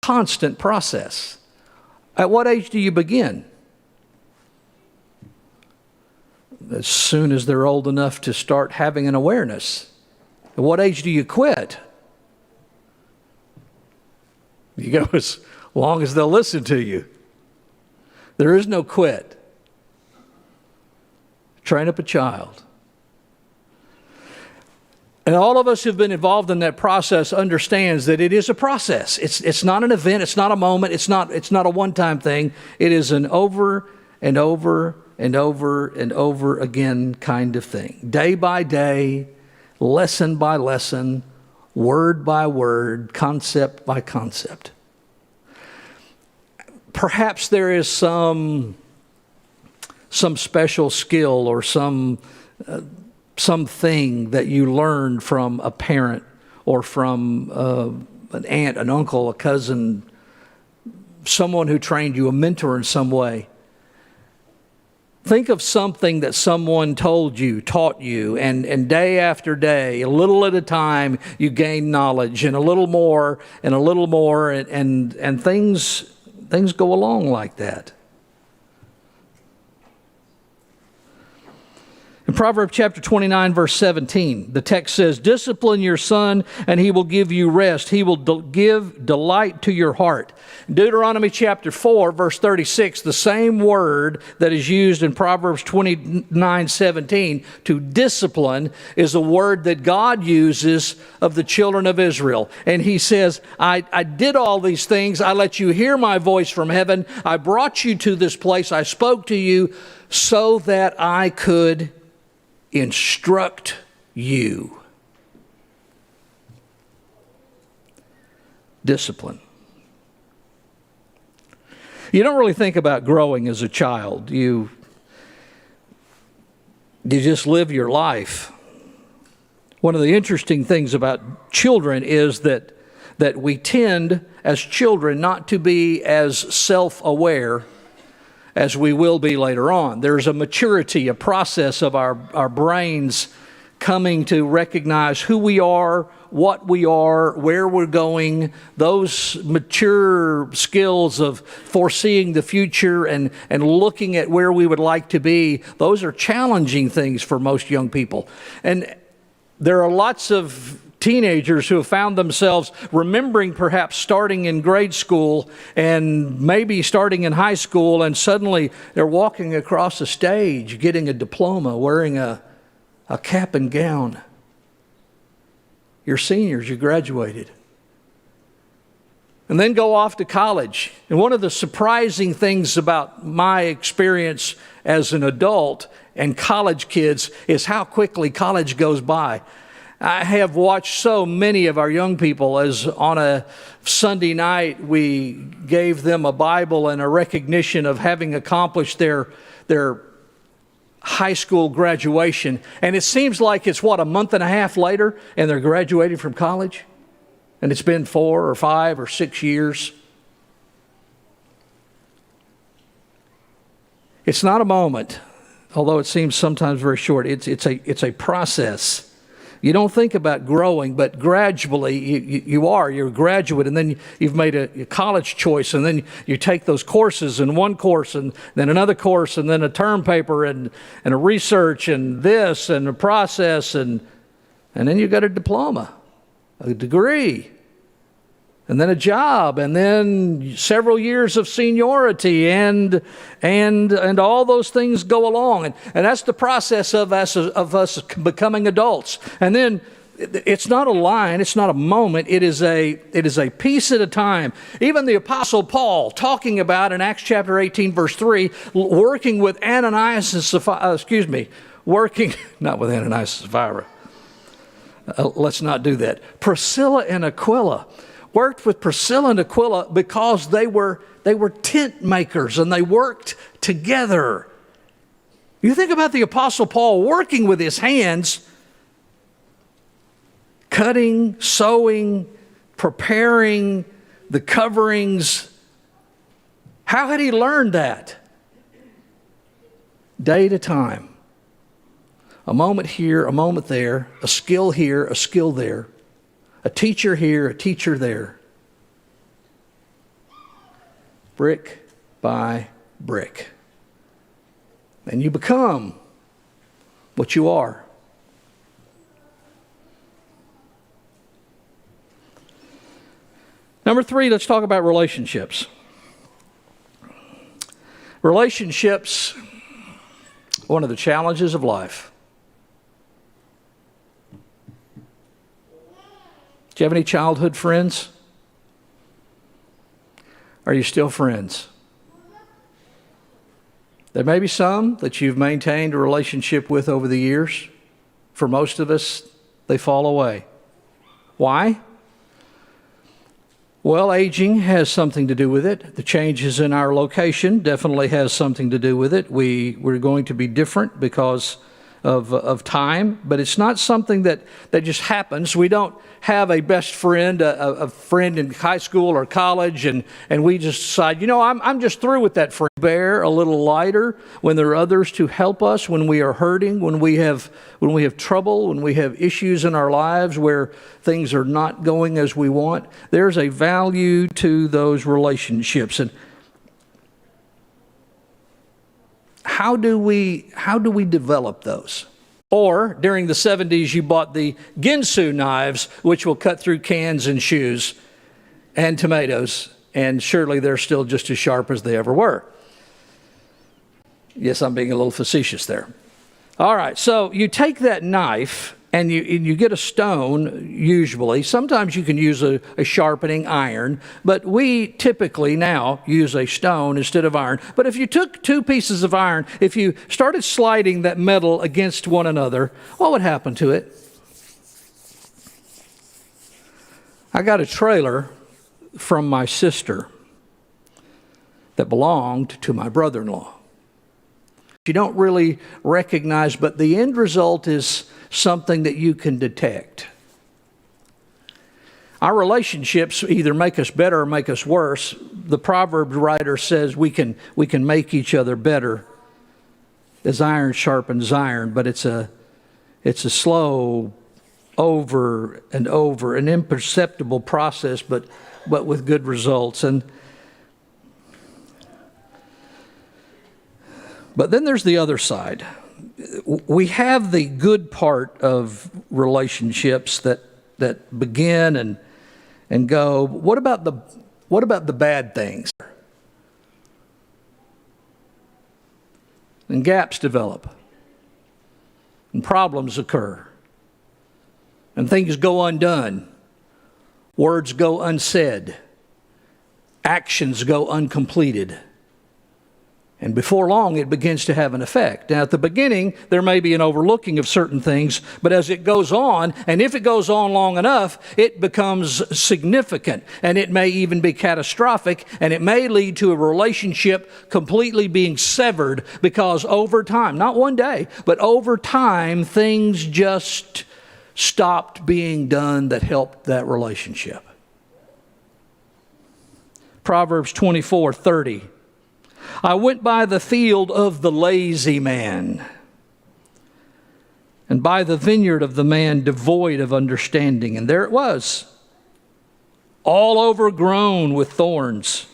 constant process. At what age do you begin? As soon as they're old enough to start having an awareness. At what age do you quit? You go as long as they'll listen to you. There is no quit. Train up a child. And all of us who've been involved in that process understands that it is a process. It's not an event. It's not a moment. It's not a one-time thing. It is an over and over and over and over again kind of thing. Day by day, lesson by lesson, word by word, concept by concept. Perhaps there is some special skill or something that you learned from a parent or from an aunt, an uncle, a cousin, someone who trained you, a mentor in some way. Think of something that someone told you, taught you, and day after day, a little at a time, you gain knowledge, and a little more, and things go along like that. In Proverbs chapter 29, verse 17, the text says, "Discipline your son, and he will give you rest. He will give delight to your heart." In Deuteronomy chapter 4, verse 36, the same word that is used in Proverbs 29, 17 to discipline is a word that God uses of the children of Israel. And he says, I did all these things. I let you hear my voice from heaven. I brought you to this place. I spoke to you so that I could instruct you. Discipline. You don't really think about growing as a child. You just live your life. One of the interesting things about children is that we tend as children not to be as self-aware as we will be later on. There's a maturity, a process of our brains coming to recognize who we are, what we are, where we're going. Those mature skills of foreseeing the future and looking at where we would like to be, those are challenging things for most young people. And there are lots of teenagers who have found themselves remembering perhaps starting in grade school and maybe starting in high school, and suddenly they're walking across a stage getting a diploma, wearing a cap and gown. You're seniors, you graduated. And then go off to college. And one of the surprising things about my experience as an adult and college kids is how quickly college goes by. I have watched so many of our young people as on a Sunday night we gave them a Bible and a recognition of having accomplished their high school graduation. And it seems like it's, a month and a half later and they're graduating from college? And it's been 4 or 5 or 6 years. It's not a moment, although it seems sometimes very short. It's a process. You don't think about growing, but gradually you're a graduate, and then you've made a college choice, and then you take those courses, and one course, and then another course, and then a term paper, and a research, and this, and a process, and then you got a diploma, a degree, and then a job, and then several years of seniority, and all those things go along, and that's the process of us becoming adults. And then it's not a line, it's not a moment, it is a piece at a time. Even the Apostle Paul, talking about in Acts chapter 18, verse 3, working with Ananias and Sapphira, working not with Ananias and Sapphira. Let's not do that. Priscilla and Aquila. Worked with Priscilla and Aquila because they were tent makers and they worked together. You think about the Apostle Paul working with his hands, cutting, sewing, preparing the coverings. How had he learned that? Day at a time. A moment here, a moment there, a skill here, a skill there. A teacher here, a teacher there. brick by brick. And you become what you are. Number 3, let's talk about relationships. Relationships, one of the challenges of life. Do you have any childhood friends? Are you still friends? There may be some that you've maintained a relationship with over the years. For most of us, they fall away. Why? Well, aging has something to do with it. The changes in our location definitely has something to do with it. We're going to be different because of time, but it's not something that just happens. We don't have a best friend, a friend in high school or college, and we just decide, I'm just through with that friend. Bear a little lighter when there are others to help us, when we are hurting, when we have trouble, when we have issues in our lives where things are not going as we want. There's a value to those relationships. And how do we develop those? Or during the 70s, you bought the Ginsu knives, which will cut through cans and shoes and tomatoes, and surely they're still just as sharp as they ever were. Yes, I'm being a little facetious there. All right, so you take that knife and you get a stone, usually. Sometimes you can use a sharpening iron, but we typically now use a stone instead of iron. But if you took 2 pieces of iron, if you started sliding that metal against one another, what would happen to it? I got a trailer from my sister that belonged to my brother-in-law. You don't really recognize, but the end result is something that you can detect. Our relationships either make us better or make us worse. The Proverbs writer says we can make each other better as iron sharpens iron, but it's a slow, over and over, an imperceptible process, but with good results. But then there's the other side. We have the good part of relationships that begin and go. What about the bad things? And gaps develop. And problems occur. And things go undone. Words go unsaid. Actions go uncompleted. And before long, it begins to have an effect. Now, at the beginning, there may be an overlooking of certain things, but as it goes on, and if it goes on long enough, it becomes significant, and it may even be catastrophic, and it may lead to a relationship completely being severed because over time, not one day, but over time, things just stopped being done that helped that relationship. Proverbs 24:30. I went by the field of the lazy man, and by the vineyard of the man devoid of understanding. And there it was, all overgrown with thorns,